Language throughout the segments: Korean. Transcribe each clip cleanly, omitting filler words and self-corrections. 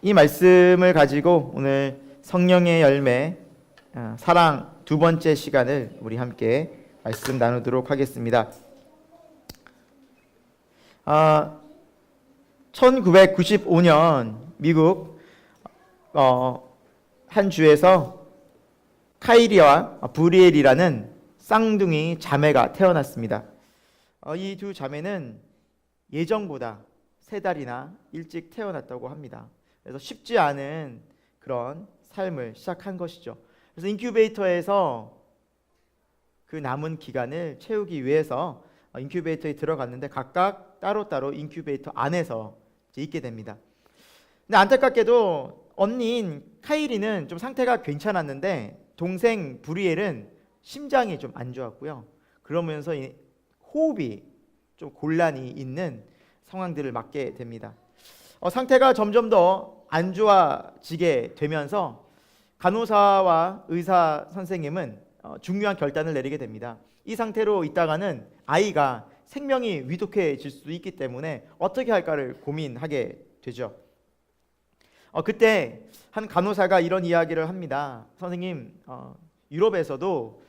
이 말씀을 가지고 오늘 성령의 열매 사랑 두 번째 시간을 우리 함께 말씀 나누도록 하겠습니다. 1995년 미국 한 주에서 카이리와 브리엘이라는 쌍둥이 자매가 태어났습니다. 이 두 자매는 예정보다 3달이나 일찍 태어났다고 합니다. 그래서 쉽지 않은 그런 삶을 시작한 것이죠. 그래서 인큐베이터에서 그 남은 기간을 채우기 위해서 인큐베이터에 들어갔는데 각각 따로따로 인큐베이터 안에서 이제 있게 됩니다. 근데 안타깝게도 언니인 카이리는 좀 상태가 괜찮았는데 동생 브리엘은 심장이 좀 안 좋았고요. 그러면서 호흡이 좀 곤란이 있는 상황들을 맞게 됩니다. 상태가 점점 더 안 좋아지게 되면서 간호사와 의사 선생님은 중요한 결단을 내리게 됩니다. 이 상태로 있다가는 아이가 생명이 위독해질 수도 있기 때문에 어떻게 할까를 고민하게 되죠. 그때 한 간호사가 이런 이야기를 합니다. 선생님, 유럽에서도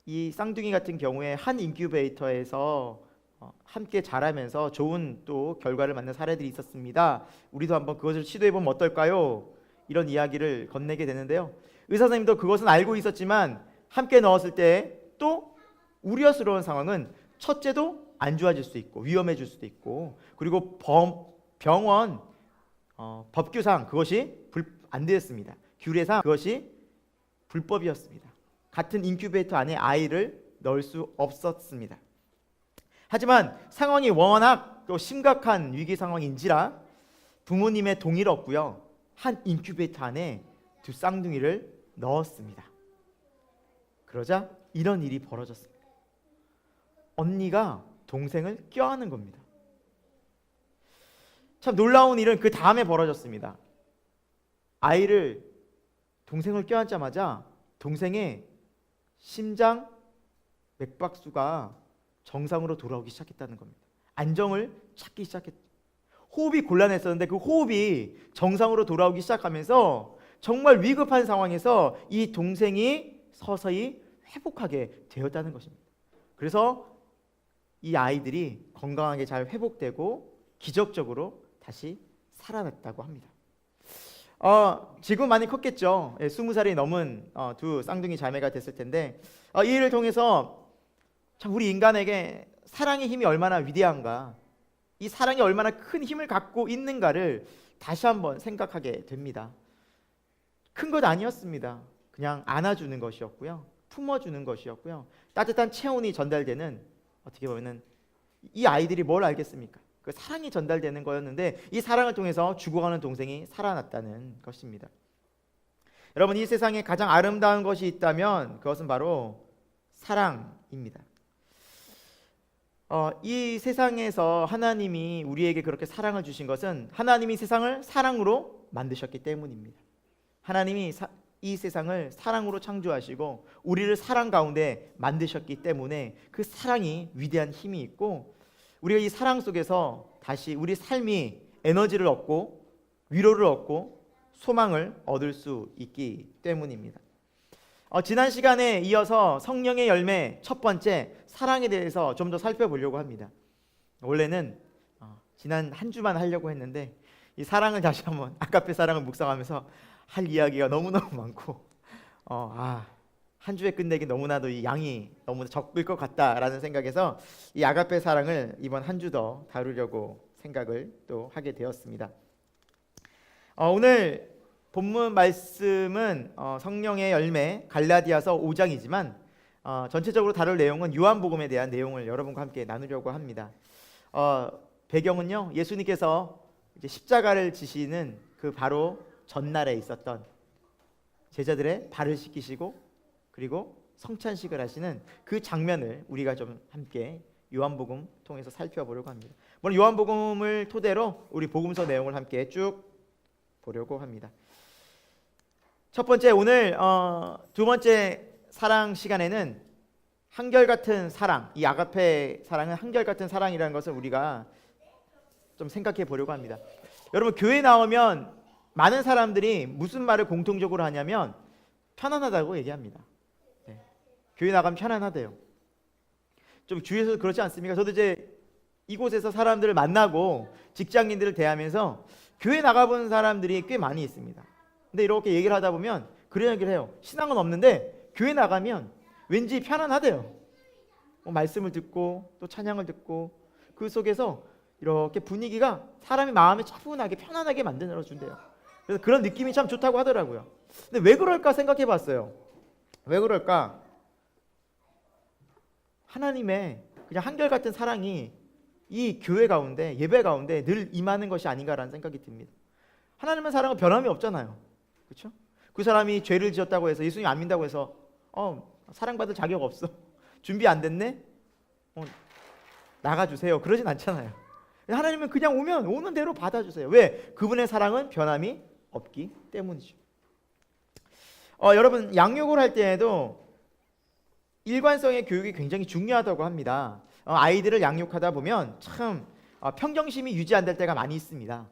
이 쌍둥이 같은 경우에 한 인큐베이터에서 함께 자라면서 좋은 또 결과를 맞는 사례들이 있었습니다. 우리도 한번 그것을 시도해보면 어떨까요? 이런 이야기를 건네게 되는데요. 의사 선생님도 그것은 알고 있었지만 함께 넣었을 때 또 우려스러운 상황은 첫째도 안 좋아질 수 있고 위험해질 수도 있고, 그리고 병원 법규상 그것이 안 되었습니다. 규례상 그것이 불법이었습니다. 같은 인큐베이터 안에 아이를 넣을 수 없었습니다. 하지만 상황이 워낙 또 심각한 위기 상황인지라 부모님의 동의를 얻고요, 한 인큐베이터 안에 두 쌍둥이를 넣었습니다. 그러자 이런 일이 벌어졌습니다. 언니가 동생을 껴안은 겁니다. 참 놀라운 일은 그 다음에 벌어졌습니다. 동생을 껴안자마자 동생의 심장 맥박수가 정상으로 돌아오기 시작했다는 겁니다. 안정을 찾기 시작했죠. 호흡이 곤란했었는데 그 호흡이 정상으로 돌아오기 시작하면서 정말 위급한 상황에서 이 동생이 서서히 회복하게 되었다는 것입니다. 그래서 이 아이들이 건강하게 잘 회복되고 기적적으로 다시 살아났다고 합니다. 지금 많이 컸겠죠. 20살이 넘은 두 쌍둥이 자매가 됐을 텐데 이 일을 통해서 참 우리 인간에게 사랑의 힘이 얼마나 위대한가, 이 사랑이 얼마나 큰 힘을 갖고 있는가를 다시 한번 생각하게 됩니다. 큰 것 아니었습니다. 그냥 안아주는 것이었고요, 품어주는 것이었고요, 따뜻한 체온이 전달되는, 어떻게 보면은 이 아이들이 뭘 알겠습니까? 그 사랑이 전달되는 거였는데 이 사랑을 통해서 죽어가는 동생이 살아났다는 것입니다. 여러분, 이 세상에 가장 아름다운 것이 있다면 그것은 바로 사랑입니다. 이 세상에서 하나님이 우리에게 그렇게 사랑을 주신 것은 하나님이 세상을 사랑으로 만드셨기 때문입니다. 하나님이 이 세상을 사랑으로 창조하시고 우리를 사랑 가운데 만드셨기 때문에 그 사랑이 위대한 힘이 있고, 우리가 이 사랑 속에서 다시 우리 삶이 에너지를 얻고 위로를 얻고 소망을 얻을 수 있기 때문입니다. 지난 시간에 이어서 성령의 열매 첫 번째 사랑에 대해서 좀 더 살펴보려고 합니다. 원래는 지난 한 주만 하려고 했는데 이 사랑을 다시 한번, 아가페 사랑을 묵상하면서 할 이야기가 너무너무 많고 한 주에 끝내기 너무나도 이 양이 너무 적을 것 같다라는 생각에서 이 아가페 사랑을 이번 한 주 더 다루려고 생각을 또 하게 되었습니다. 오늘 본문 말씀은 성령의 열매 갈라디아서 5장이지만 전체적으로 다룰 내용은 요한복음에 대한 내용을 여러분과 함께 나누려고 합니다. 배경은요, 예수님께서 이제 십자가를 지시는 그 바로 전날에 있었던 제자들의 발을 씻기시고 그리고 성찬식을 하시는 그 장면을 우리가 좀 함께 요한복음 통해서 살펴보려고 합니다. 물론 요한복음을 토대로 우리 복음서 내용을 함께 쭉 보려고 합니다. 첫 번째, 오늘 두 번째 사랑 시간에는 한결같은 사랑, 이 아가페 사랑은 한결같은 사랑이라는 것을 우리가 좀 생각해 보려고 합니다. 여러분, 교회 나오면 많은 사람들이 무슨 말을 공통적으로 하냐면 편안하다고 얘기합니다. 네. 교회 나가면 편안하대요. 좀 주위에서 그렇지 않습니까? 저도 이제 이곳에서 사람들을 만나고 직장인들을 대하면서 교회 나가본 사람들이 꽤 많이 있습니다. 근데 이렇게 얘기를 하다 보면 그런 얘기를 해요. 신앙은 없는데 교회 나가면 왠지 편안하대요. 말씀을 듣고 또 찬양을 듣고 그 속에서 이렇게 분위기가 사람의 마음을 차분하게 편안하게 만들어 준대요. 그래서 그런 느낌이 참 좋다고 하더라고요. 근데 왜 그럴까 생각해 봤어요. 왜 그럴까? 하나님의 그냥 한결같은 사랑이 이 교회 가운데, 예배 가운데 늘 임하는 것이 아닌가라는 생각이 듭니다. 하나님의 사랑은 변함이 없잖아요. 그렇죠? 그 사람이 죄를 지었다고 해서 예수님 안 믿는다고 해서 사랑받을 자격 없어, 준비 안 됐네, 나가주세요, 그러진 않잖아요. 하나님은 그냥 오는 대로 받아주세요. 왜? 그분의 사랑은 변함이 없기 때문이죠. 여러분, 양육을 할 때에도 일관성의 교육이 굉장히 중요하다고 합니다. 아이들을 양육하다 보면 참 평정심이 유지 안 될 때가 많이 있습니다.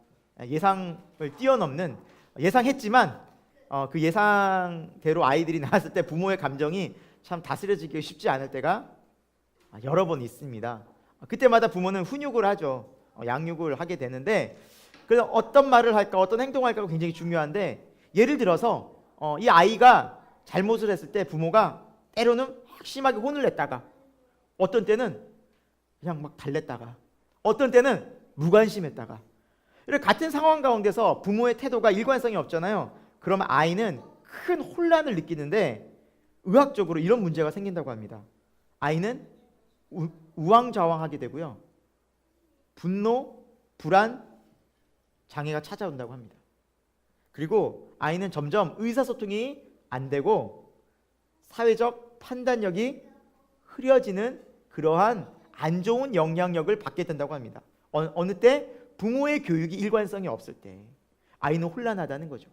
예상을 뛰어넘는, 예상했지만 그 예상대로 아이들이 나왔을 때 부모의 감정이 참 다스려지기 쉽지 않을 때가 여러 번 있습니다. 그때마다 부모는 훈육을 하죠. 양육을 하게 되는데, 그래서 어떤 말을 할까, 어떤 행동을 할까가 굉장히 중요한데, 예를 들어서 이 아이가 잘못을 했을 때 부모가 때로는 심하게 혼을 냈다가, 어떤 때는 그냥 막 달랬다가, 어떤 때는 무관심했다가, 이렇게 같은 상황 가운데서 부모의 태도가 일관성이 없잖아요. 그러면 아이는 큰 혼란을 느끼는데 의학적으로 이런 문제가 생긴다고 합니다. 아이는 우왕좌왕하게 되고요, 분노, 불안, 장애가 찾아온다고 합니다. 그리고 아이는 점점 의사소통이 안 되고 사회적 판단력이 흐려지는 그러한 안 좋은 영향력을 받게 된다고 합니다. 어느 때? 부모의 교육이 일관성이 없을 때 아이는 혼란하다는 거죠.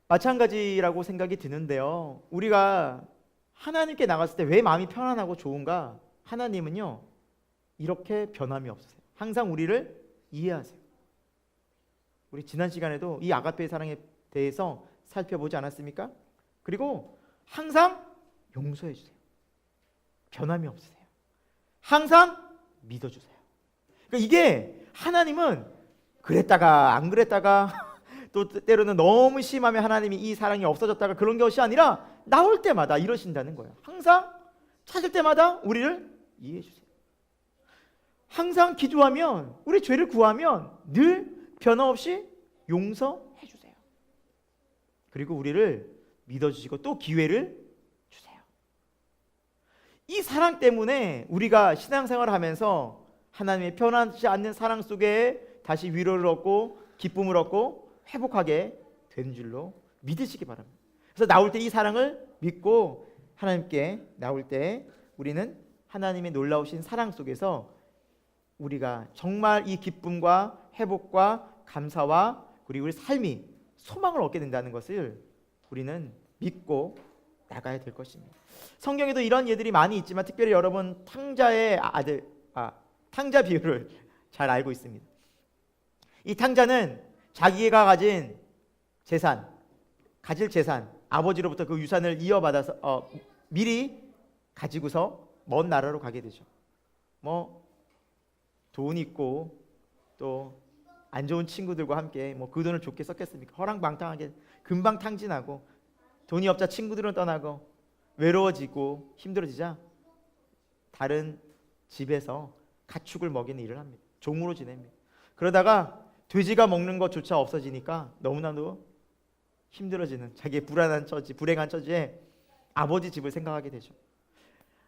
마찬가지라고 생각이 드는데요, 우리가 하나님께 나갔을 때 왜 마음이 편안하고 좋은가? 하나님은요, 이렇게 변함이 없으세요. 항상 우리를 이해하세요. 우리 지난 시간에도 이 아가페의 사랑에 대해서 살펴보지 않았습니까? 그리고 항상 용서해 주세요. 변함이 없으세요. 항상 믿어주세요. 그러니까 이게 하나님은 그랬다가 안 그랬다가 또 때로는 너무 심하면 하나님이 이 사랑이 없어졌다가 그런 것이 아니라 나올 때마다 이러신다는 거예요. 항상 찾을 때마다 우리를 이해해 주세요. 항상 기도하면, 우리 죄를 구하면 늘 변함없이 용서해 주세요. 그리고 우리를 믿어주시고 또 기회를 주세요. 이 사랑 때문에 우리가 신앙생활을 하면서 하나님의 변하지 않는 사랑 속에 다시 위로를 얻고 기쁨을 얻고 회복하게 되는 줄로 믿으시기 바랍니다. 그래서 나올 때 이 사랑을 믿고 하나님께 나올 때 우리는 하나님의 놀라우신 사랑 속에서 우리가 정말 이 기쁨과 회복과 감사와 그리고 우리 삶이 소망을 얻게 된다는 것을 우리는 믿고 나가야 될 것입니다. 성경에도 이런 예들이 많이 있지만 특별히 여러분 탕자의 탕자 비유를 잘 알고 있습니다. 이 탕자는 자기가 가질 재산, 아버지로부터 그 유산을 이어받아서 미리 가지고서 먼 나라로 가게 되죠. 돈 있고 또 안 좋은 친구들과 함께 그 돈을 좋게 썼겠습니까? 허랑방탕하게 금방 탕진하고 돈이 없자 친구들은 떠나고 외로워지고 힘들어지자 다른 집에서 가축을 먹이는 일을 합니다. 종으로 지냅니다. 그러다가 돼지가 먹는 것조차 없어지니까 너무나도 힘들어지는 자기의 불행한 처지에 아버지 집을 생각하게 되죠.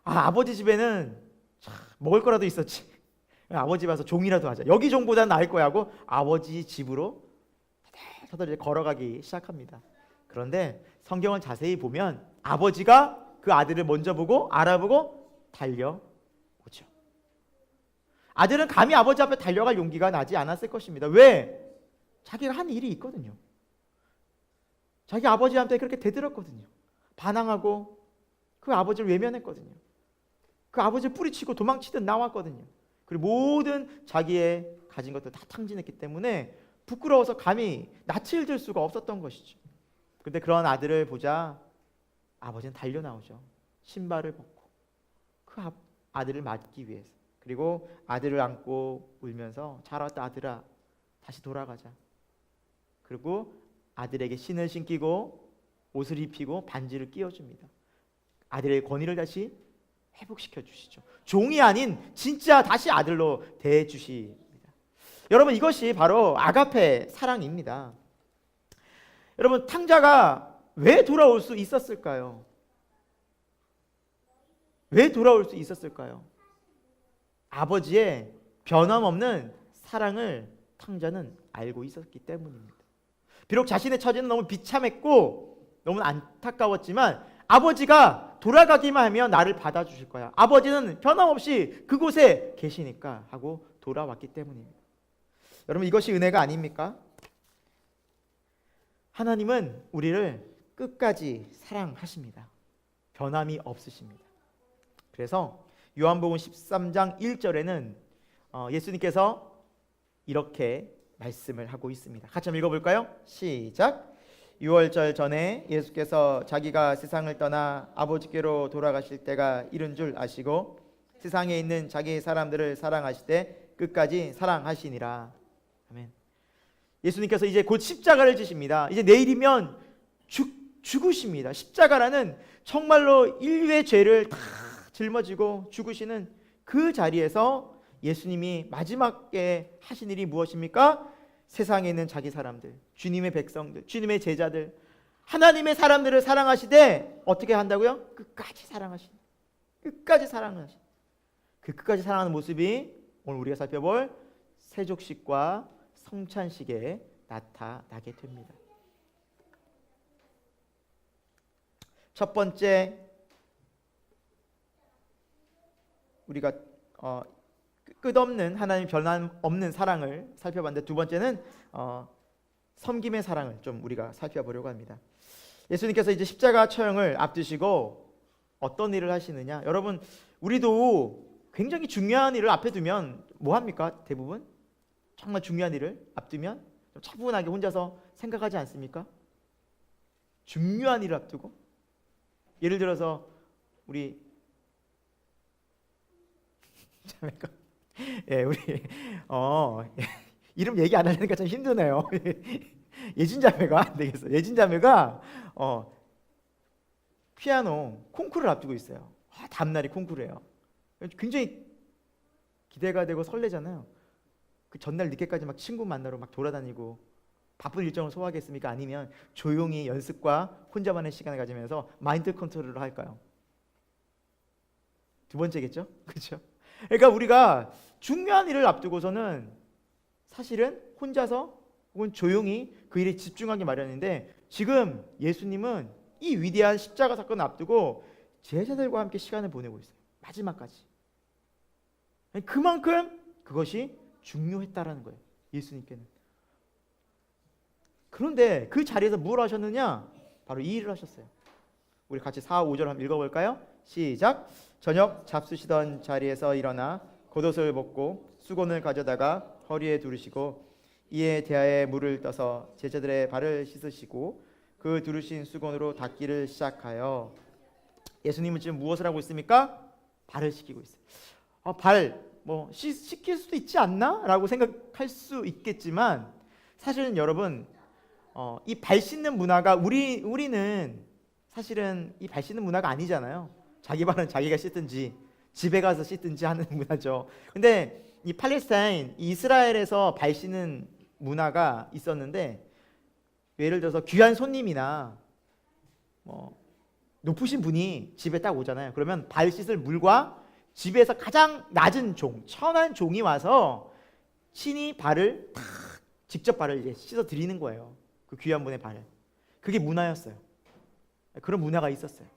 아버지 집에는 먹을 거라도 있었지. 아버지 와서 종이라도 하자. 여기 종보다 나을 거야 하고 아버지 집으로 터덜터덜 걸어가기 시작합니다. 그런데 성경을 자세히 보면 아버지가 그 아들을 먼저 보고 알아보고 달려오죠. 아들은 감히 아버지 앞에 달려갈 용기가 나지 않았을 것입니다. 왜? 자기가 한 일이 있거든요. 자기 아버지한테 그렇게 대들었거든요. 반항하고 그 아버지를 외면했거든요. 그 아버지를 뿌리치고 도망치듯 나왔거든요. 그리고 모든 자기의 가진 것들 다 탕진했기 때문에 부끄러워서 감히 낯을 들 수가 없었던 것이죠. 근데 그런 아들을 보자 아버지는 달려 나오죠. 신발을 벗고 그 아들을 맞기 위해서. 그리고 아들을 안고 울면서 잘 왔다 아들아, 다시 돌아가자. 그리고 아들에게 신을 신기고 옷을 입히고 반지를 끼워줍니다. 아들의 권위를 다시 회복시켜 주시죠. 종이 아닌 진짜 다시 아들로 대해주십니다. 여러분, 이것이 바로 아가페 사랑입니다. 여러분, 탕자가 왜 돌아올 수 있었을까요? 왜 돌아올 수 있었을까요? 아버지의 변함없는 사랑을 탕자는 알고 있었기 때문입니다. 비록 자신의 처지는 너무 비참했고 너무 안타까웠지만 아버지가 돌아가기만 하면 나를 받아주실 거야. 아버지는 변함없이 그곳에 계시니까 하고 돌아왔기 때문입니다. 여러분, 이것이 은혜가 아닙니까? 하나님은 우리를 끝까지 사랑하십니다. 변함이 없으십니다. 그래서 요한복음 13장 1절에는 예수님께서 이렇게 말씀을 하고 있습니다. 같이 한번 읽어볼까요? 시작. 6월절 전에 예수께서 자기가 세상을 떠나 아버지께로 돌아가실 때가 이른 줄 아시고 세상에 있는 자기 사람들을 사랑하시되 끝까지 사랑하시니라. 아멘. 예수님께서 이제 곧 십자가를 지십니다. 이제 내일이면 죽으십니다. 십자가라는 정말로 인류의 죄를 다 짊어지고 죽으시는 그 자리에서 예수님이 마지막에 하신 일이 무엇입니까? 세상에 있는 자기 사람들, 주님의 백성들, 주님의 제자들, 하나님의 사람들을 사랑하시되 어떻게 한다고요? 끝까지 사랑하신, 끝까지 사랑하신, 그 끝까지 사랑하는 모습이 오늘 우리가 살펴볼 세족식과 성찬식에 나타나게 됩니다. 첫 번째, 우리가 끝없는 하나님 변함없는 사랑을 살펴봤는데, 두 번째는 섬김의 사랑을 좀 우리가 살펴보려고 합니다. 예수님께서 이제 십자가 처형을 앞두시고 어떤 일을 하시느냐? 여러분, 우리도 굉장히 중요한 일을 앞에 두면 뭐 합니까? 대부분 정말 중요한 일을 앞두면 좀 차분하게 혼자서 생각하지 않습니까? 중요한 일을 앞두고, 예를 들어서 우리 자매가 우리 이름 얘기 안 하려니까 좀 힘드네요. 예진 자매가 안 되겠어. 예진 자매가 피아노 콩쿠르를 앞두고 있어요. 다음날이 콩쿠르예요. 굉장히 기대가 되고 설레잖아요. 그 전날 늦게까지 막 친구 만나러 막 돌아다니고 바쁜 일정을 소화하겠습니까? 아니면 조용히 연습과 혼자만의 시간을 가지면서 마인드 컨트롤을 할까요? 두 번째겠죠? 그렇죠? 그러니까 우리가 중요한 일을 앞두고서는 사실은 혼자서 혹은 조용히 그 일에 집중하기 마련인데, 지금 예수님은 이 위대한 십자가 사건을 앞두고 제자들과 함께 시간을 보내고 있어요. 마지막까지. 그만큼 그것이 중요했다라는 거예요. 예수님께는. 그런데 그 자리에서 뭘 하셨느냐? 바로 이 일을 하셨어요. 우리 같이 4, 5절 한번 읽어볼까요? 시작. 저녁 잡수시던 자리에서 일어나 겉옷을 벗고 수건을 가져다가 허리에 두르시고 이에 대하에 물을 떠서 제자들의 발을 씻으시고 그 두르신 수건으로 닦기를 시작하여, 예수님은 지금 무엇을 하고 있습니까? 발을 씻기고 있어요. 발 씻길 수도 있지 않나? 라고 생각할 수 있겠지만, 사실은 여러분, 이 발 씻는 문화가 우리는 사실은 이 발 씻는 문화가 아니잖아요. 자기 발은 자기가 씻든지 집에 가서 씻든지 하는 문화죠. 근데 이 팔레스타인, 이스라엘에서 발 씻는 문화가 있었는데, 예를 들어서 귀한 손님이나 높으신 분이 집에 딱 오잖아요. 그러면 발 씻을 물과 집에서 가장 낮은 종, 천한 종이 와서 친히 발을 직접 발을 이제 씻어 드리는 거예요. 그 귀한 분의 발을. 그게 문화였어요. 그런 문화가 있었어요.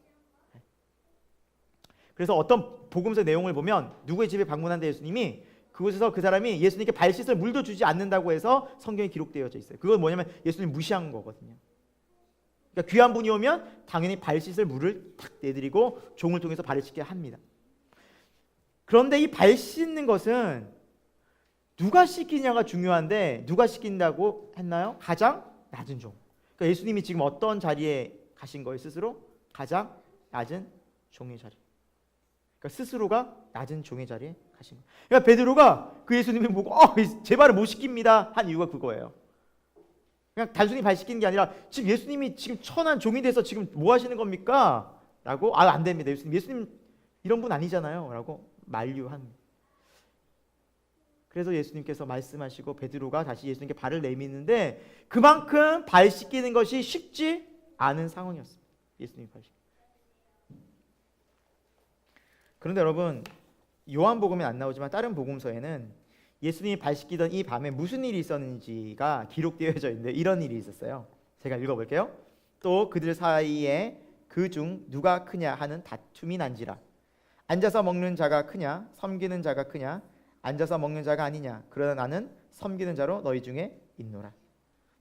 그래서 어떤 복음서 내용을 보면 누구의 집에 방문한데 예수님이 그곳에서 그 사람이 예수님께 발 씻을 물도 주지 않는다고 해서 성경에 기록되어져 있어요. 그건 뭐냐면 예수님 무시한 거거든요. 그러니까 귀한 분이 오면 당연히 발 씻을 물을 탁 내드리고 종을 통해서 발을 씻게 합니다. 그런데 이 발 씻는 것은 누가 씻기냐가 중요한데 누가 씻긴다고 했나요? 가장 낮은 종. 그러니까 예수님이 지금 어떤 자리에 가신 거예요? 스스로 가장 낮은 종의 자리. 그러니까 스스로가 낮은 종의 자리에 가신 거예요. 그러니까 베드로가 그 예수님을 보고 제 발을 못 씻깁니다 한 이유가 그거예요. 그냥 단순히 발 씻기는 게 아니라 지금 예수님이 지금 천한 종이 돼서 지금 뭐 하시는 겁니까? 라고 안 됩니다. 예수님 이런 분 아니잖아요. 라고 만류한. 그래서 예수님께서 말씀하시고 베드로가 다시 예수님께 발을 내미는데 그만큼 발 씻기는 것이 쉽지 않은 상황이었습니다. 예수님 발 씻기. 그런데 여러분 요한복음에 안 나오지만 다른 복음서에는 예수님이 발 씻기던 이 밤에 무슨 일이 있었는지가 기록되어져 있는데 이런 일이 있었어요. 제가 읽어볼게요. 또 그들 사이에 그 중 누가 크냐 하는 다툼이 난지라. 앉아서 먹는 자가 크냐 섬기는 자가 크냐 앉아서 먹는 자가 아니냐 그러나 나는 섬기는 자로 너희 중에 있노라.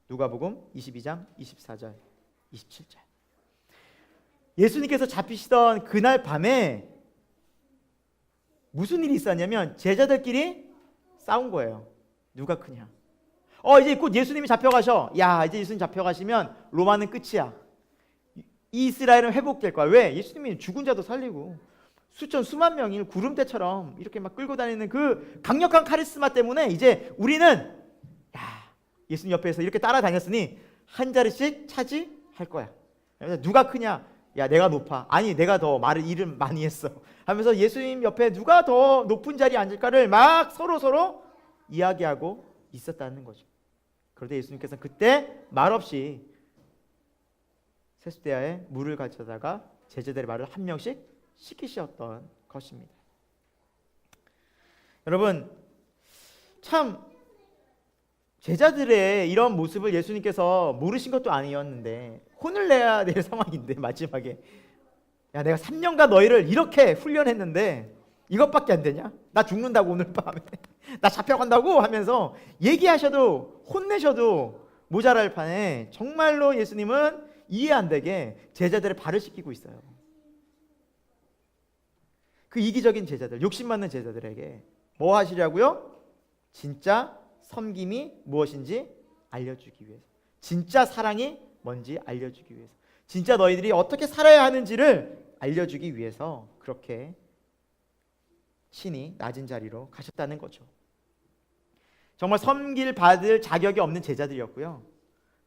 누가복음 22장 24절 27절. 예수님께서 잡히시던 그날 밤에 무슨 일이 있었냐면 제자들끼리 싸운 거예요. 누가 크냐. 이제 곧 예수님이 잡혀가셔. 야, 이제 예수님 잡혀가시면 로마는 끝이야. 이스라엘은 회복될 거야. 왜? 예수님이 죽은 자도 살리고 수천 수만 명이 구름대처럼 이렇게 막 끌고 다니는 그 강력한 카리스마 때문에 이제 우리는 예수님 옆에서 이렇게 따라다녔으니 한 자리씩 차지할 거야. 누가 크냐? 야, 내가 높아. 아니, 내가 더 말을 일을 많이 했어. 하면서 예수님 옆에 누가 더 높은 자리에 앉을까를 막 서로 이야기하고 있었다는 거죠. 그런데 예수님께서는 그때 말없이 세수대야에 물을 가져다가 제자들의 발을 한 명씩 씻기셨던 것입니다. 여러분, 참 제자들의 이런 모습을 예수님께서 모르신 것도 아니었는데 혼을 내야 될 상황인데 마지막에 야, 내가 3년간 너희를 이렇게 훈련했는데 이것밖에 안 되냐? 나 죽는다고 오늘 밤에 나 잡혀간다고 하면서 얘기하셔도 혼내셔도 모자랄 판에 정말로 예수님은 이해 안 되게 제자들의 발을 씻기고 있어요. 그 이기적인 제자들, 욕심 많는 제자들에게 뭐 하시려고요? 진짜 섬김이 무엇인지 알려주기 위해서, 진짜 사랑이 뭔지 알려주기 위해서, 진짜 너희들이 어떻게 살아야 하는지를 알려주기 위해서 그렇게 신이 낮은 자리로 가셨다는 거죠. 정말 섬길 받을 자격이 없는 제자들이었고요.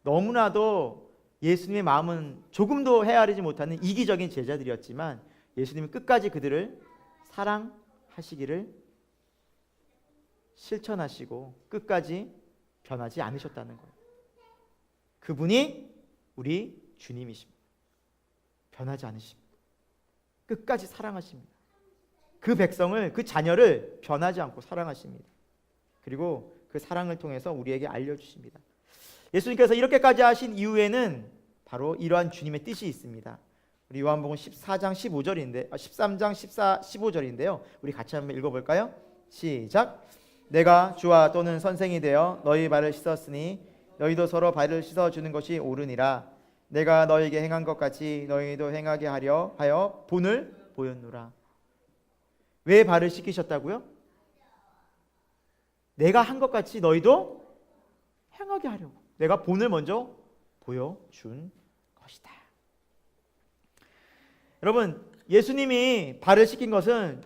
너무나도 예수님의 마음은 조금도 헤아리지 못하는 이기적인 제자들이었지만 예수님은 끝까지 그들을 사랑하시기를 실천하시고 끝까지 변하지 않으셨다는 거예요. 그분이 우리 주님이십니다. 변하지 않으십니다. 끝까지 사랑하십니다. 그 백성을, 그 자녀를 변하지 않고 사랑하십니다. 그리고 그 사랑을 통해서 우리에게 알려주십니다. 예수님께서 이렇게까지 하신 이유에는 바로 이러한 주님의 뜻이 있습니다. 우리 요한복음 14장 15절인데 13장 15절인데요. 우리 같이 한번 읽어볼까요? 시작. 내가 주와 또는 선생이 되어 너희 발을 씻었으니 너희도 서로 발을 씻어주는 것이 옳으니라. 내가 너희에게 행한 것 같이 너희도 행하게 하려 하여 본을 보였노라. 왜 발을 씻기셨다고요? 내가 한 것 같이 너희도 행하게 하려고. 내가 본을 먼저 보여준 것이다. 여러분, 예수님이 발을 씻긴 것은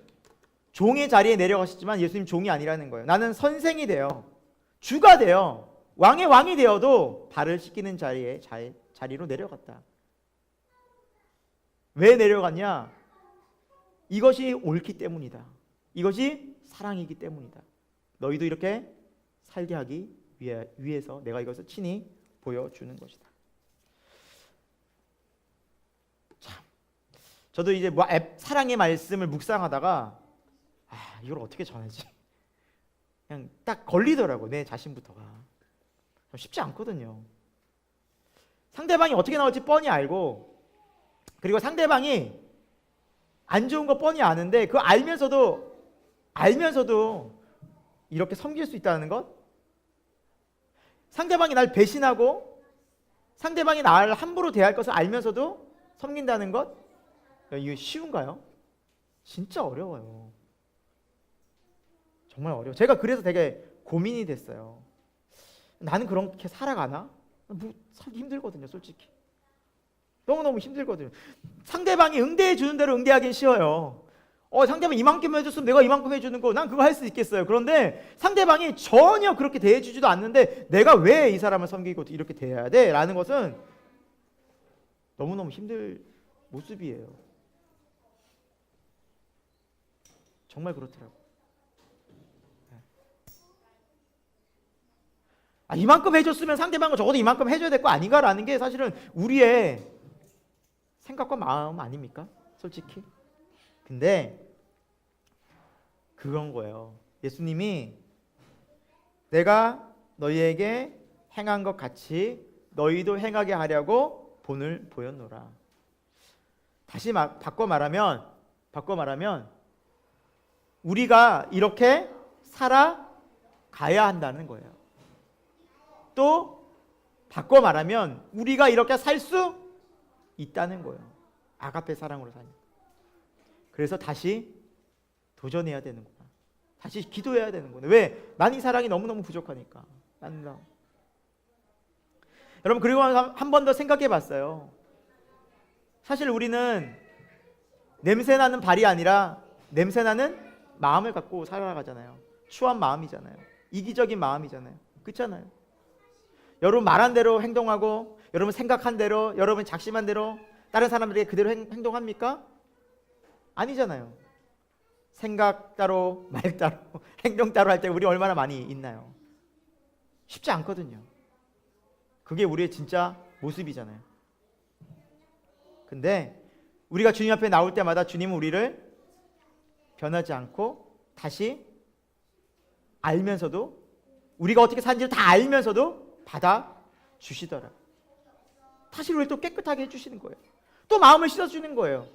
종의 자리에 내려가셨지만 예수님 종이 아니라는 거예요. 나는 선생이 되어 주가 되어 왕의 왕이 되어도 발을 씻기는 자리로 내려갔다. 왜 내려갔냐? 이것이 옳기 때문이다. 이것이 사랑이기 때문이다. 너희도 이렇게 살게 하기 위해서 내가 이것을 친히 보여주는 것이다. 참, 저도 이제 사랑의 말씀을 묵상하다가 이걸 어떻게 전하지? 그냥 딱 걸리더라고, 내 자신부터가. 쉽지 않거든요. 상대방이 어떻게 나올지 뻔히 알고, 그리고 상대방이 안 좋은 거 뻔히 아는데 그거 알면서도 이렇게 섬길 수 있다는 것, 상대방이 날 배신하고 상대방이 나를 함부로 대할 것을 알면서도 섬긴다는 것, 이거 쉬운가요? 진짜 어려워요. 정말 어려워. 제가 그래서 되게 고민이 됐어요. 나는 그렇게 살아가나? 살기 힘들거든요, 솔직히. 너무너무 힘들거든요. 상대방이 응대해 주는 대로 응대하기는 쉬워요. 상대방이 이만큼 해줬으면 내가 이만큼 해주는 거, 난 그거 할 수 있겠어요. 그런데 상대방이 전혀 그렇게 대해주지도 않는데 내가 왜 이 사람을 섬기고 이렇게 대해야 돼? 라는 것은 너무너무 힘들 모습이에요. 정말 그렇더라고요. 이만큼 해줬으면 상대방은 적어도 이만큼 해줘야 될 거 아닌가라는 게 사실은 우리의 생각과 마음 아닙니까? 솔직히. 근데 그런 거예요. 예수님이 내가 너희에게 행한 것 같이 너희도 행하게 하려고 본을 보였노라. 다시 바꿔 말하면 우리가 이렇게 살아가야 한다는 거예요. 또 바꿔 말하면 우리가 이렇게 살 수 있다는 거예요. 아가페 사랑으로 사니. 그래서 다시 도전해야 되는구나. 다시 기도해야 되는구나. 왜? 난 이 사랑이 너무너무 부족하니까. 여러분, 그리고 한 번 더 생각해 봤어요. 사실 우리는 냄새나는 발이 아니라 냄새나는 마음을 갖고 살아가잖아요. 추한 마음이잖아요. 이기적인 마음이잖아요. 그렇잖아요. 여러분 말한 대로 행동하고 여러분 생각한 대로 여러분 작심한 대로 다른 사람들에게 그대로 행동합니까? 아니잖아요. 생각 따로 말 따로 행동 따로 할 때 우리 얼마나 많이 있나요? 쉽지 않거든요. 그게 우리의 진짜 모습이잖아요. 근데 우리가 주님 앞에 나올 때마다 주님은 우리를 변하지 않고 다시 알면서도 우리가 어떻게 사는지를 다 알면서도 받아주시더라. 다시 우리를 또 깨끗하게 해주시는 거예요. 또 마음을 씻어주는 거예요.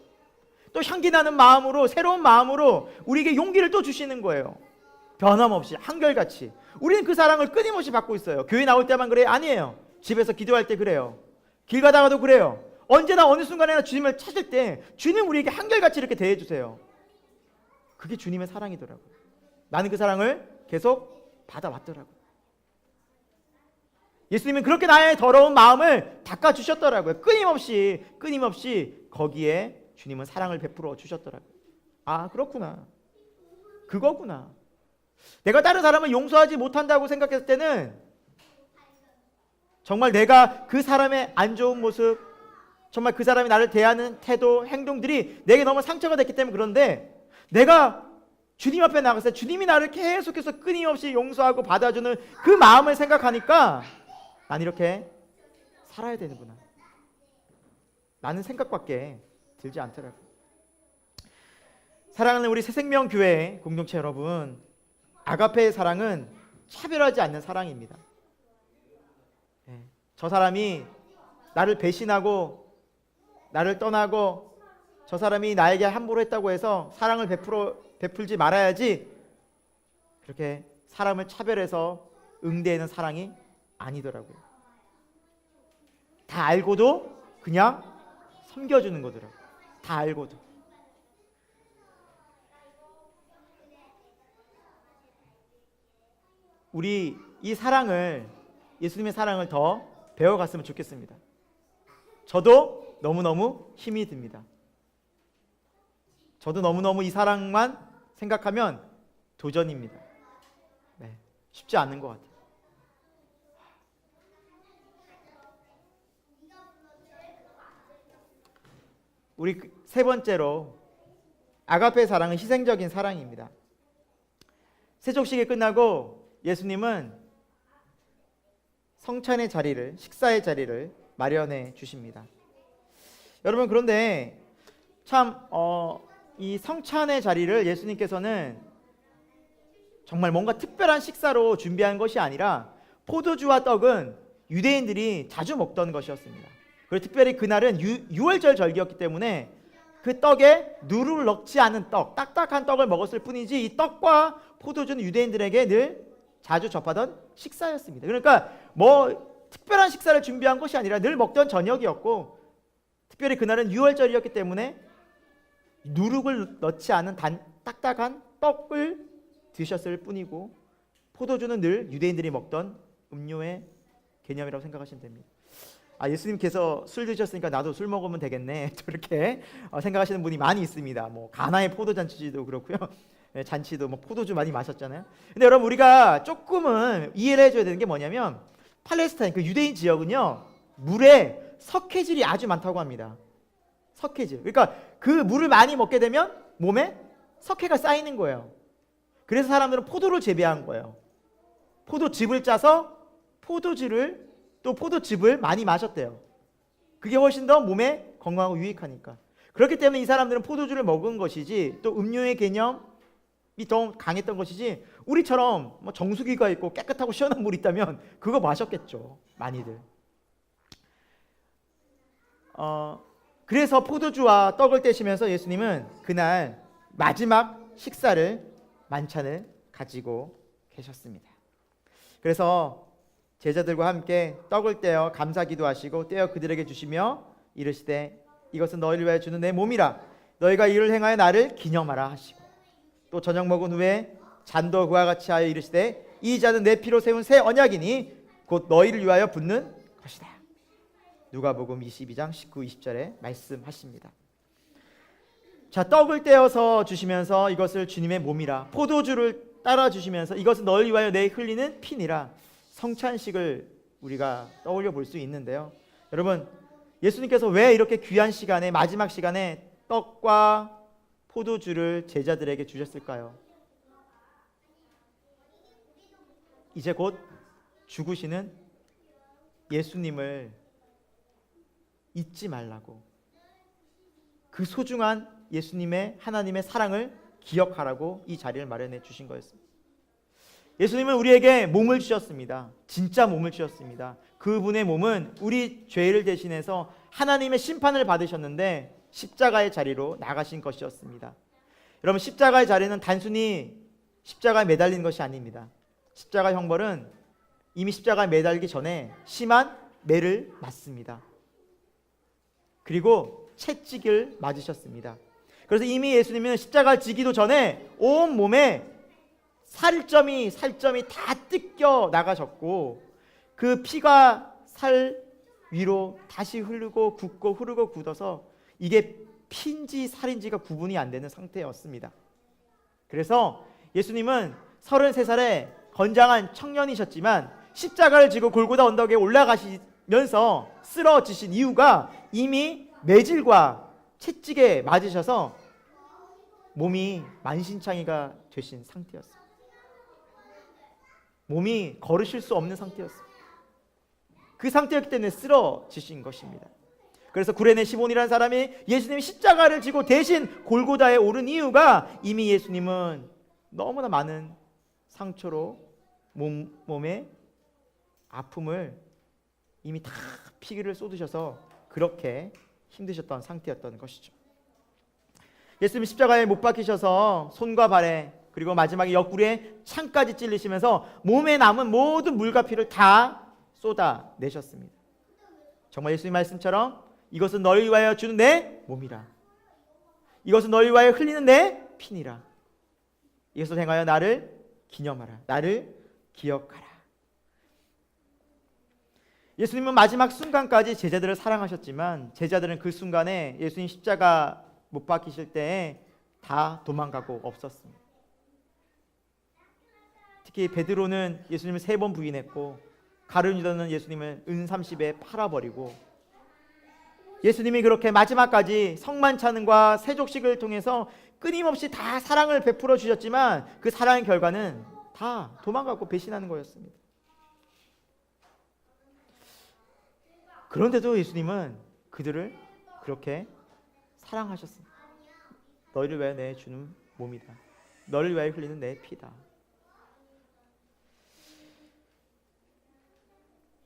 또 향기나는 마음으로 새로운 마음으로 우리에게 용기를 또 주시는 거예요. 변함없이 한결같이 우리는 그 사랑을 끊임없이 받고 있어요. 교회 나올 때만 그래요? 아니에요. 집에서 기도할 때 그래요. 길 가다가도 그래요. 언제나 어느 순간에나 주님을 찾을 때 주님 우리에게 한결같이 이렇게 대해주세요. 그게 주님의 사랑이더라고요. 나는 그 사랑을 계속 받아왔더라고요. 예수님은 그렇게 나의 더러운 마음을 닦아주셨더라고요. 끊임없이 거기에 주님은 사랑을 베풀어 주셨더라고요. 아, 그렇구나. 그거구나. 내가 다른 사람을 용서하지 못한다고 생각했을 때는 정말 내가 그 사람의 안 좋은 모습, 정말 그 사람이 나를 대하는 태도, 행동들이 내게 너무 상처가 됐기 때문에 그런데 내가 주님 앞에 나갔을 때 주님이 나를 계속해서 끊임없이 용서하고 받아주는 그 마음을 생각하니까 난 이렇게 살아야 되는구나. 라는 생각밖에 들지 않더라고요. 사랑하는 우리 새생명교회 공동체 여러분, 아가페의 사랑은 차별하지 않는 사랑입니다. 저 사람이 나를 배신하고 나를 떠나고 저 사람이 나에게 함부로 했다고 해서 사랑을 베풀지 말아야지, 그렇게 사람을 차별해서 응대하는 사랑이 아니더라고요. 다 알고도 그냥 섬겨주는 거더라고요. 다 알고도. 우리 이 사랑을, 예수님의 사랑을 더 배워갔으면 좋겠습니다. 저도 너무너무 힘이 듭니다. 저도 너무너무 이 사랑만 생각하면 도전입니다. 네, 쉽지 않은 것 같아요. 우리 세 번째로 아가페의 사랑은 희생적인 사랑입니다. 세족식이 끝나고 예수님은 성찬의 자리를, 식사의 자리를 마련해 주십니다. 여러분, 그런데 참 이 성찬의 자리를 예수님께서는 정말 뭔가 특별한 식사로 준비한 것이 아니라 포도주와 떡은 유대인들이 자주 먹던 것이었습니다. 그리고 특별히 그날은 유월절 절기였기 때문에 그 떡에 누룩을 넣지 않은 떡, 딱딱한 떡을 먹었을 뿐이지 이 떡과 포도주는 유대인들에게 늘 자주 접하던 식사였습니다. 그러니까 뭐 특별한 식사를 준비한 것이 아니라 늘 먹던 저녁이었고, 특별히 그날은 유월절이었기 때문에 누룩을 넣지 않은 딱딱한 떡을 드셨을 뿐이고 포도주는 늘 유대인들이 먹던 음료의 개념이라고 생각하시면 됩니다. 예수님께서 술 드셨으니까 나도 술 먹으면 되겠네 저렇게 생각하시는 분이 많이 있습니다. 뭐 가나의 포도잔치도 그렇고요. 잔치도 뭐 포도주 많이 마셨잖아요. 근데 여러분 우리가 조금은 이해를 해줘야 되는 게 뭐냐면 팔레스타인 그 유대인 지역은요 물에 석회질이 아주 많다고 합니다. 석회질. 그러니까 그 물을 많이 먹게 되면 몸에 석회가 쌓이는 거예요. 그래서 사람들은 포도를 재배한 거예요. 포도즙을 짜서 포도주를 또 포도즙을 많이 마셨대요. 그게 훨씬 더 몸에 건강하고 유익하니까. 그렇기 때문에 이 사람들은 포도주를 먹은 것이지 또 음료의 개념이 더 강했던 것이지 우리처럼 뭐 정수기가 있고 깨끗하고 시원한 물이 있다면 그거 마셨겠죠. 많이들. 그래서 포도주와 떡을 떼시면서 예수님은 그날 마지막 식사를 만찬을 가지고 계셨습니다. 그래서 제자들과 함께 떡을 떼어 감사기도 하시고 떼어 그들에게 주시며 이르시되 이것은 너희를 위하여 주는 내 몸이라 너희가 이를 행하여 나를 기념하라 하시고 또 저녁 먹은 후에 잔도 그와 같이 하여 이르시되 이 잔은 내 피로 세운 새 언약이니 곧 너희를 위하여 붓는 것이다. 누가복음 22장 19, 20절에 말씀하십니다. 자, 떡을 떼어서 주시면서 이것을 주님의 몸이라 포도주를 따라 주시면서 이것은 너희를 위하여 내 흘리는 피니라 성찬식을 우리가 떠올려 볼 수 있는데요. 여러분 예수님께서 왜 이렇게 귀한 시간에 마지막 시간에 떡과 포도주를 제자들에게 주셨을까요? 이제 곧 죽으시는 예수님을 잊지 말라고 그 소중한 예수님의 하나님의 사랑을 기억하라고 이 자리를 마련해 주신 거였습니다. 예수님은 우리에게 몸을 주셨습니다. 진짜 몸을 주셨습니다. 그분의 몸은 우리 죄를 대신해서 하나님의 심판을 받으셨는데 십자가의 자리로 나가신 것이었습니다. 여러분 십자가의 자리는 단순히 십자가에 매달리는 것이 아닙니다. 십자가 형벌은 이미 십자가에 매달리기 전에 심한 매를 맞습니다. 그리고 채찍을 맞으셨습니다. 그래서 이미 예수님은 십자가를 지기도 전에 온 몸에 살점이 다 뜯겨 나가셨고 그 피가 살 위로 다시 흐르고 굳고 흐르고 굳어서 이게 피인지 살인지가 구분이 안 되는 상태였습니다. 그래서 예수님은 33살에 건장한 청년이셨지만 십자가를 지고 골고다 언덕에 올라가시면서 쓰러지신 이유가 이미 매질과 채찍에 맞으셔서 몸이 만신창이가 되신 상태였습니다. 몸이 걸으실 수 없는 상태였습니다. 그 상태였기 때문에 쓰러지신 것입니다. 그래서 구레네 시몬이라는 사람이 예수님이 십자가를 지고 대신 골고다에 오른 이유가 이미 예수님은 너무나 많은 상처로 몸의 아픔을 이미 다 피를 쏟으셔서 그렇게 힘드셨던 상태였던 것이죠. 예수님 십자가에 못 박히셔서 손과 발에 그리고 마지막에 옆구리에 창까지 찔리시면서 몸에 남은 모든 물과 피를 다 쏟아내셨습니다. 정말 예수님 말씀처럼 이것은 너를 위하여 주는 내 몸이라 이것은 너를 위하여 흘리는 내 피니라 이것을 행하여 나를 기념하라 나를 기억하라. 예수님은 마지막 순간까지 제자들을 사랑하셨지만 제자들은 그 순간에 예수님 십자가 못 박히실 때에 다 도망가고 없었습니다. 특히 베드로는 예수님을 3번 부인했고 가룟 유다는 예수님을 은 30에 팔아버리고 예수님이 그렇게 마지막까지 성만찬과 세족식을 통해서 끊임없이 다 사랑을 베풀어 주셨지만 그 사랑의 결과는 다 도망가고 배신하는 거였습니다. 그런데도 예수님은 그들을 그렇게 사랑하셨습니다. 너희를 위하여 내 주는 몸이다. 너를 위하여 흘리는 내 피다.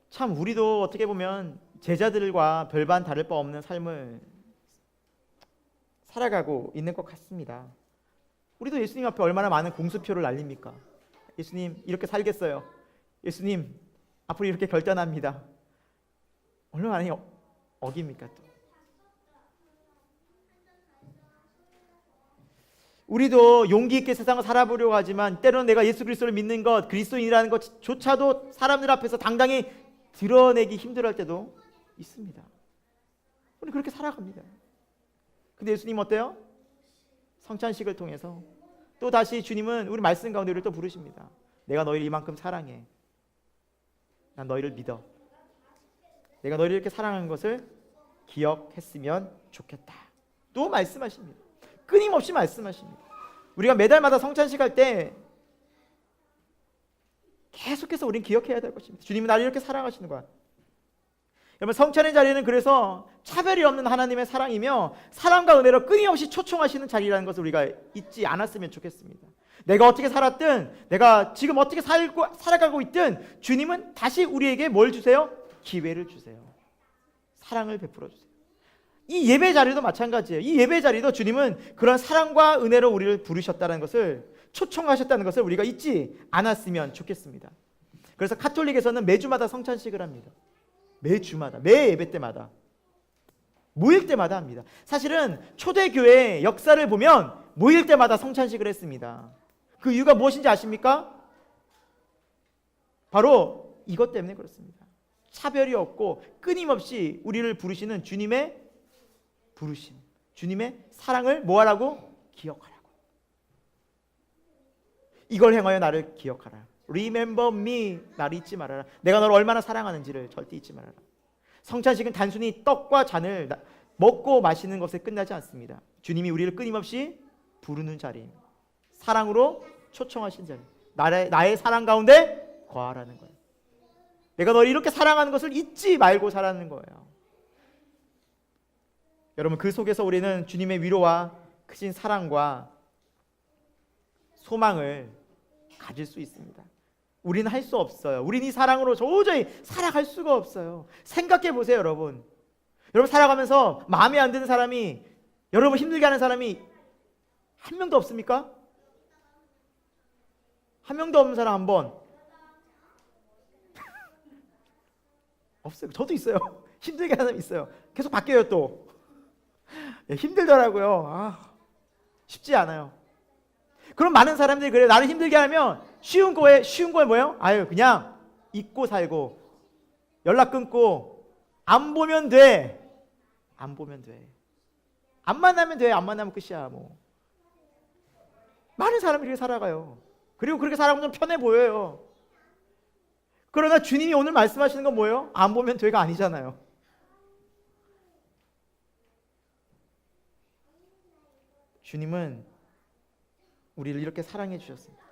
참 우리도 어떻게 보면 제자들과 별반 다를 바 없는 삶을 살아가고 있는 것 같습니다. 우리도 예수님 앞에 얼마나 많은 공수표를 날립니까? 예수님 이렇게 살겠어요. 예수님 앞으로 이렇게 결단합니다. 얼마나 많이 어깁니까 또. 우리도 용기 있게 세상을 살아보려고 하지만 때로는 내가 예수 그리스도를 믿는 것, 그리스도인이라는 것조차도 사람들 앞에서 당당히 드러내기 힘들어할 때도 있습니다. 우리 그렇게 살아갑니다. 근데 예수님 어때요? 성찬식을 통해서 또 다시 주님은 우리 말씀 가운데 우리를 또 부르십니다. 내가 너희를 이만큼 사랑해. 난 너희를 믿어. 내가 너희를 이렇게 사랑하는 것을 기억했으면 좋겠다. 또 말씀하십니다. 끊임없이 말씀하십니다. 우리가 매달마다 성찬식 할 때 계속해서 우리는 기억해야 될 것입니다. 주님은 나를 이렇게 사랑하시는 거야. 여러분, 성찬의 자리는 그래서 차별이 없는 하나님의 사랑이며 사랑과 은혜로 끊임없이 초청하시는 자리라는 것을 우리가 잊지 않았으면 좋겠습니다. 내가 어떻게 살았든 내가 지금 어떻게 살아가고 있든 주님은 다시 우리에게 뭘 주세요? 기회를 주세요. 사랑을 베풀어 주세요. 이 예배 자리도 마찬가지예요. 이 예배 자리도 주님은 그런 사랑과 은혜로 우리를 부르셨다는 것을, 초청하셨다는 것을 우리가 잊지 않았으면 좋겠습니다. 그래서 가톨릭에서는 매주마다 성찬식을 합니다. 매주마다, 매 예배 때마다, 모일 때마다 합니다. 사실은 초대교회 역사를 보면 모일 때마다 성찬식을 했습니다. 그 이유가 무엇인지 아십니까? 바로 이것 때문에 그렇습니다. 차별이 없고 끊임없이 우리를 부르시는 주님의 부르심, 주님의 사랑을 뭐하라고? 기억하라고. 이걸 행하여 나를 기억하라. Remember me. 나를 잊지 말아라. 내가 너를 얼마나 사랑하는지를 절대 잊지 말아라. 성찬식은 단순히 떡과 잔을 먹고 마시는 것에 끝나지 않습니다. 주님이 우리를 끊임없이 부르는 자리입니다. 사랑으로 초청하신 자리. 나의 사랑 가운데 거하라는 거예요. 내가 너를 이렇게 사랑하는 것을 잊지 말고 살라는 거예요. 여러분, 그 속에서 우리는 주님의 위로와 크신 사랑과 소망을 가질 수 있습니다. 우리는 할 수 없어요. 우리는 이 사랑으로 도저히 살아갈 수가 없어요. 생각해 보세요, 여러분. 여러분, 살아가면서 마음에 안 드는 사람이, 여러분 힘들게 하는 사람이 한 명도 없습니까? 한 명도 없는 사람 한번. 없어요. 저도 있어요. 힘들게 하는 사람이 있어요. 계속 바뀌어요 또. 힘들더라고요. 쉽지 않아요. 그럼 많은 사람들이 그래요. 나를 힘들게 하면 쉬운 거에 뭐예요? 그냥 잊고 살고 연락 끊고 안 보면 돼. 안 보면 돼. 안 만나면 돼. 안 만나면 끝이야. 뭐. 많은 사람들이 살아가요. 그리고 그렇게 살아가면 좀 편해 보여요. 그러나 주님이 오늘 말씀하시는 건 뭐예요? 안 보면 돼가 아니잖아요. 주님은 우리를 이렇게 사랑해 주셨습니다.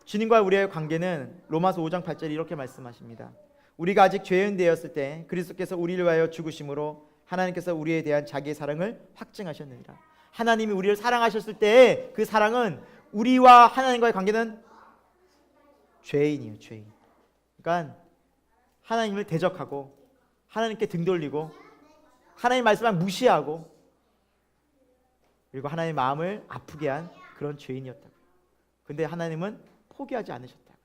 주님과 우리의 관계는 로마서 5장 8절에 이렇게 말씀하십니다. 우리가 아직 죄인 되었을 때 그리스도께서 우리를 위하여 죽으심으로 하나님께서 우리에 대한 자기의 사랑을 확증하셨느니라. 하나님이 우리를 사랑하셨을 때 그 사랑은 우리와 하나님과의 관계는 죄인이에요. 죄인. 그러니까 하나님을 대적하고 하나님께 등 돌리고 하나님 말씀을 무시하고 그리고 하나님의 마음을 아프게 한 그런 죄인이었다고요. 근데 하나님은 포기하지 않으셨다고요.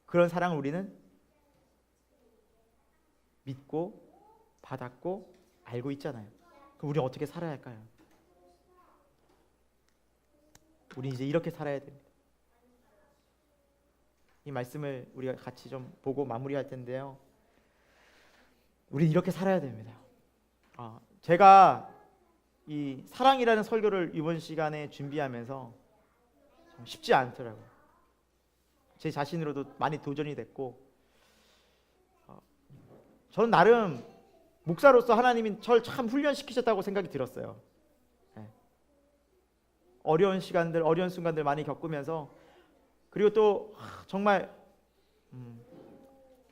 그런 사랑을 우리는 믿고 받았고 알고 있잖아요. 그럼 우리는 어떻게 살아야 할까요? 우리 이제 이렇게 살아야 됩니다. 이 말씀을 우리가 같이 좀 보고 마무리할 텐데요. 우리는 이렇게 살아야 됩니다. 제가 이 사랑이라는 설교를 이번 시간에 준비하면서 좀 쉽지 않더라고요. 제 자신으로도 많이 도전이 됐고 저는 나름 목사로서 하나님이 저를 참 훈련시키셨다고 생각이 들었어요. 어려운 시간들, 어려운 순간들 많이 겪으면서 그리고 또 정말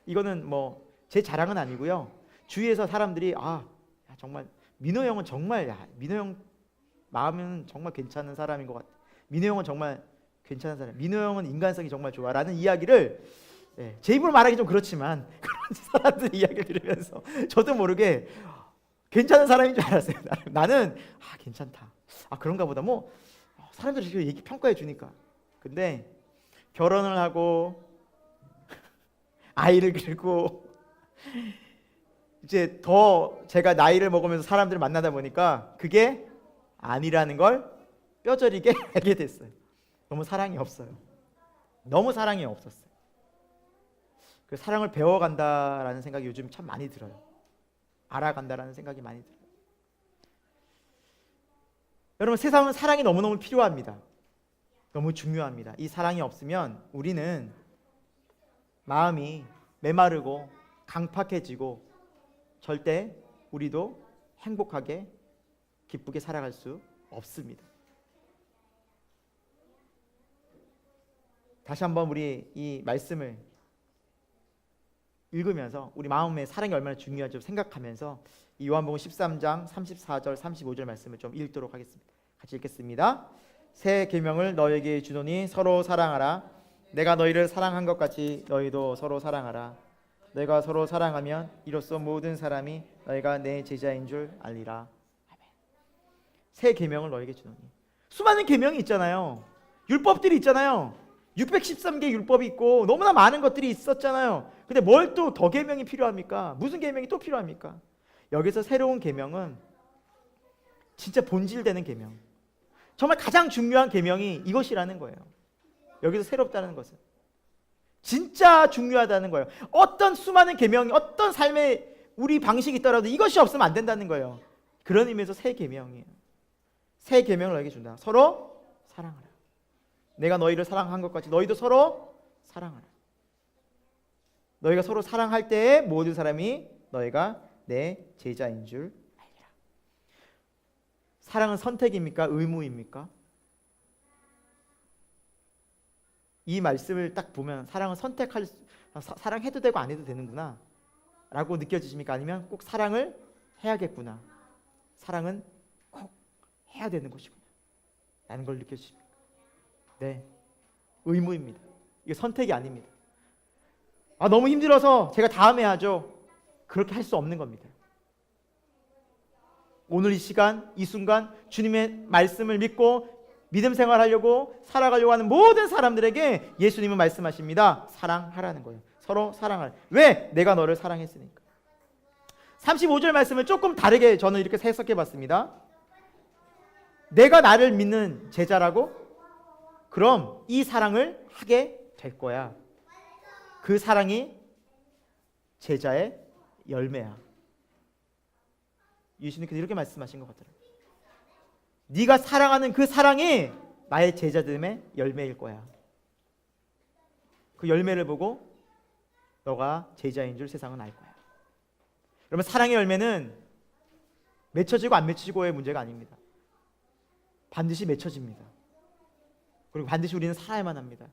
이거는 뭐 제 자랑은 아니고요. 주위에서 사람들이 정말 민호 형은 정말 민호 형 마음은 정말 괜찮은 사람인 것 같아. 민호 형은 정말 괜찮은 사람. 민호 형은 인간성이 정말 좋아라는 이야기를 제 입으로 말하기 좀 그렇지만 그런 사람들 이야기를 들으면서 저도 모르게 괜찮은 사람인 줄 알았어요. 나는 괜찮다. 그런가 보다. 뭐 사람들이 이렇게 얘기 평가해 주니까. 근데 결혼을 하고 아이를 기르고 이제 더 제가 나이를 먹으면서 사람들을 만나다 보니까 그게 아니라는 걸 뼈저리게 알게 됐어요. 너무 사랑이 없어요. 너무 사랑이 없었어요. 그 사랑을 배워간다라는 생각이 요즘 참 많이 들어요. 알아간다라는 생각이 많이 들어요. 여러분, 세상은 사랑이 너무너무 필요합니다. 너무 중요합니다. 이 사랑이 없으면 우리는 마음이 메마르고 강팍해지고 절대 우리도 행복하게 기쁘게 살아갈 수 없습니다. 다시 한번 우리 이 말씀을 읽으면서 우리 마음에 사랑이 얼마나 중요한지 생각하면서 이 요한복음 13장 34절 35절 말씀을 좀 읽도록 하겠습니다. 같이 읽겠습니다. 새 계명을 너에게 주노니 서로 사랑하라. 내가 너희를 사랑한 것 같이 너희도 서로 사랑하라. 너희가 서로 사랑하면 이로써 모든 사람이 너희가 내 제자인 줄 알리라. 아멘. 새 계명을 너에게 주노니. 수많은 계명이 있잖아요. 율법들이 있잖아요. 613개 율법이 있고 너무나 많은 것들이 있었잖아요. 근데 뭘 또 더 계명이 필요합니까? 무슨 계명이 또 필요합니까? 여기서 새로운 계명은 진짜 본질되는 계명, 정말 가장 중요한 계명이 이것이라는 거예요. 여기서 새롭다는 것은 진짜 중요하다는 거예요. 어떤 수많은 계명이 어떤 삶의 우리 방식이 있더라도 이것이 없으면 안 된다는 거예요. 그런 의미에서 새 계명이에요. 새 계명을 너에게 준다. 서로 사랑하라. 내가 너희를 사랑한 것 같이 너희도 서로 사랑하라. 너희가 서로 사랑할 때에 모든 사람이 너희가 내 제자인 줄 알리라. 사랑은 선택입니까? 의무입니까? 이 말씀을 딱 보면 사랑은 사랑해도 되고 안 해도 되는구나 라고 느껴지십니까? 아니면 꼭 사랑을 해야겠구나, 사랑은 꼭 해야 되는 것이구나 라는 걸 느껴지십니까? 네, 의무입니다. 이게 선택이 아닙니다. 너무 힘들어서 제가 다음에 하죠. 그렇게 할 수 없는 겁니다. 오늘 이 시간, 이 순간 주님의 말씀을 믿고 믿음 생활하려고 살아가려고 하는 모든 사람들에게 예수님은 말씀하십니다. 사랑하라는 거예요. 서로 사랑하라. 왜? 내가 너를 사랑했으니까. 35절 말씀을 조금 다르게 저는 이렇게 해석해 봤습니다. 내가 나를 믿는 제자라고? 그럼 이 사랑을 하게 될 거야. 그 사랑이 제자의 열매야. 예수님께서 이렇게 말씀하신 것 같더라고요. 네가 사랑하는 그 사랑이 나의 제자됨의 열매일 거야. 그 열매를 보고 너가 제자인 줄 세상은 알 거야. 여러분, 사랑의 열매는 맺혀지고 안 맺히고의 문제가 아닙니다. 반드시 맺혀집니다. 그리고 반드시 우리는 살아야만 합니다.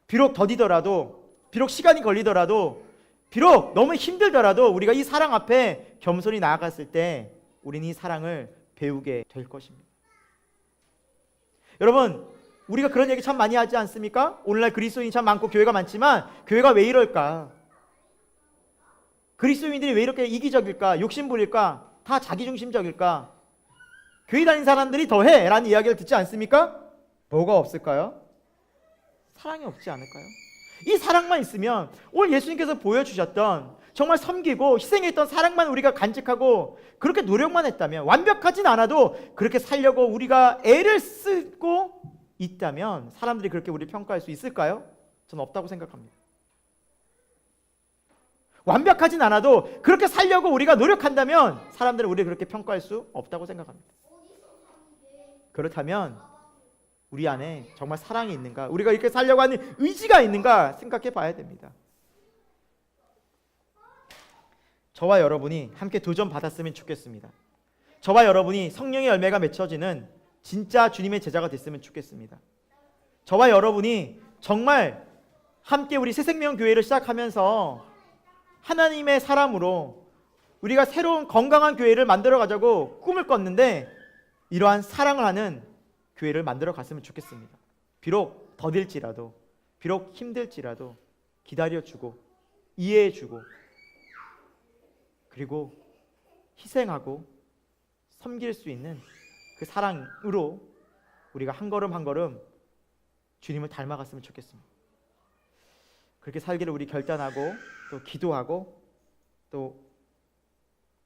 비록 더디더라도, 비록 시간이 걸리더라도, 비록 너무 힘들더라도 우리가 이 사랑 앞에 겸손히 나아갔을 때 우리는 이 사랑을 배우게 될 것입니다. 여러분, 우리가 그런 얘기 참 많이 하지 않습니까? 오늘날 그리스도인이 참 많고 교회가 많지만 교회가 왜 이럴까? 그리스도인들이 왜 이렇게 이기적일까? 욕심부릴까? 다 자기중심적일까? 교회 다니는 사람들이 더해 라는 이야기를 듣지 않습니까? 뭐가 없을까요? 사랑이 없지 않을까요? 이 사랑만 있으면 오늘 예수님께서 보여주셨던 정말 섬기고 희생했던 사랑만 우리가 간직하고 그렇게 노력만 했다면, 완벽하진 않아도 그렇게 살려고 우리가 애를 쓰고 있다면 사람들이 그렇게 우리를 평가할 수 있을까요? 저는 없다고 생각합니다. 완벽하진 않아도 그렇게 살려고 우리가 노력한다면 사람들은 우리를 그렇게 평가할 수 없다고 생각합니다. 그렇다면 우리 안에 정말 사랑이 있는가, 우리가 이렇게 살려고 하는 의지가 있는가 생각해 봐야 됩니다. 저와 여러분이 함께 도전 받았으면 좋겠습니다. 저와 여러분이 성령의 열매가 맺혀지는 진짜 주님의 제자가 됐으면 좋겠습니다. 저와 여러분이 정말 함께 우리 새생명교회를 시작하면서 하나님의 사람으로 우리가 새로운 건강한 교회를 만들어 가자고 꿈을 꿨는데 이러한 사랑을 하는 교회를 만들어 갔으면 좋겠습니다. 비록 더딜지라도, 비록 힘들지라도 기다려주고 이해해주고 그리고 희생하고 섬길 수 있는 그 사랑으로 우리가 한 걸음 한 걸음 주님을 닮아갔으면 좋겠습니다. 그렇게 살기를 우리 결단하고 또 기도하고 또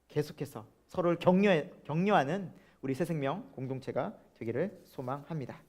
계속해서 서로를 격려하는 우리 새생명 공동체가 되기를 소망합니다.